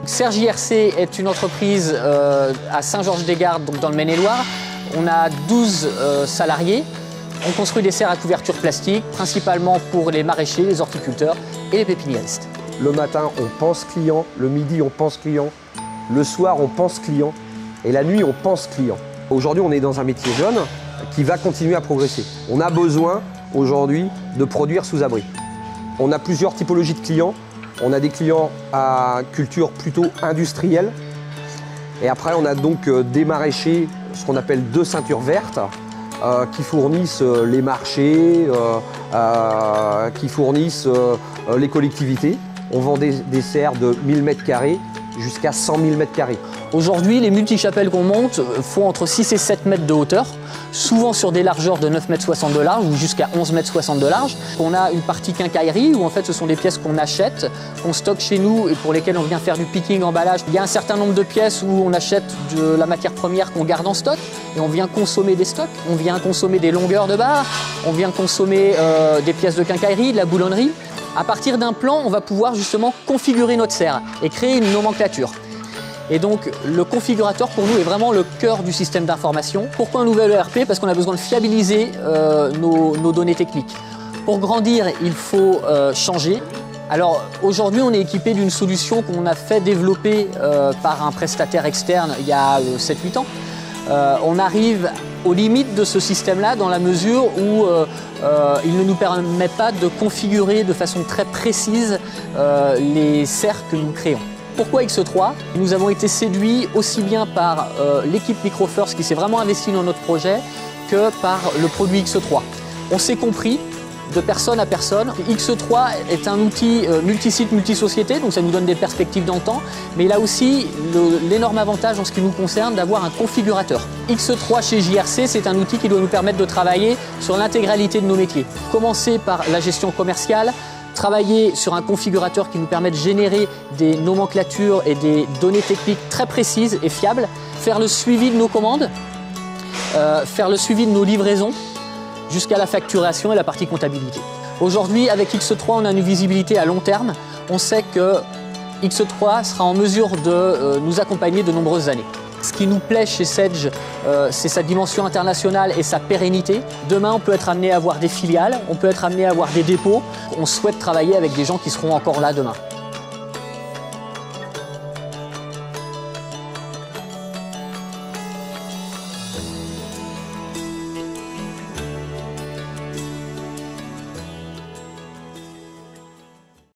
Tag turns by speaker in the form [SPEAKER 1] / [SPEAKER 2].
[SPEAKER 1] Serge JRC est une entreprise à Saint-Georges-des-Gardes, donc dans le Maine-et-Loire. On a 12 salariés. On construit des serres à couverture plastique, principalement pour les maraîchers, les horticulteurs et les pépiniéristes.
[SPEAKER 2] Le matin, on pense client. Le midi, on pense client. Le soir, on pense client. Et la nuit, on pense client. Aujourd'hui, on est dans un métier jeune qui va continuer à progresser. On a besoin aujourd'hui de produire sous abri. On a plusieurs typologies de clients. On a des clients à culture plutôt industrielle. Et après, on a donc des maraîchers, ce qu'on appelle de ceintures vertes, qui fournissent les marchés, qui fournissent les collectivités. On vend des serres de 1000 m² jusqu'à 100 000 m².
[SPEAKER 1] Aujourd'hui, les multichapelles qu'on monte font entre 6 et 7 mètres de hauteur, souvent sur des largeurs de 9,60 m de large ou jusqu'à 11,60 m de large. On a une partie quincaillerie où en fait ce sont des pièces qu'on achète, qu'on stocke chez nous et pour lesquelles on vient faire du picking, emballage. Il y a un certain nombre de pièces où on achète de la matière première qu'on garde en stock et on vient consommer des stocks, on vient consommer des longueurs de barres, on vient consommer des pièces de quincaillerie, de la boulonnerie. À partir d'un plan, on va pouvoir justement configurer notre serre et créer une nomenclature. Et donc, le configurateur, pour nous, est vraiment le cœur du système d'information. Pourquoi un nouvel ERP? Parce qu'on a besoin de fiabiliser nos données techniques. Pour grandir, il faut changer. Alors, aujourd'hui, on est équipé d'une solution qu'on a fait développer par un prestataire externe il y a 7-8 ans. On arrive aux limites de ce système-là dans la mesure où il ne nous permet pas de configurer de façon très précise les serres que nous créons. Pourquoi X3? Nous avons été séduits aussi bien par l'équipe Microfirst qui s'est vraiment investie dans notre projet que par le produit X3. On s'est compris de personne à personne. X3 est un outil multisite, multisociété, donc ça nous donne des perspectives dans le temps, mais il a aussi l'énorme avantage en ce qui nous concerne d'avoir un configurateur. X3 chez JRC, c'est un outil qui doit nous permettre de travailler sur l'intégralité de nos métiers. Commencer par la gestion commerciale, travailler sur un configurateur qui nous permet de générer des nomenclatures et des données techniques très précises et fiables, faire le suivi de nos commandes, faire le suivi de nos livraisons, jusqu'à la facturation et la partie comptabilité. Aujourd'hui, avec X3, on a une visibilité à long terme. On sait que X3 sera en mesure de nous accompagner de nombreuses années. Ce qui nous plaît chez Sedge, c'est sa dimension internationale et sa pérennité. Demain, on peut être amené à avoir des filiales, on peut être amené à avoir des dépôts. On souhaite travailler avec des gens qui seront encore là demain.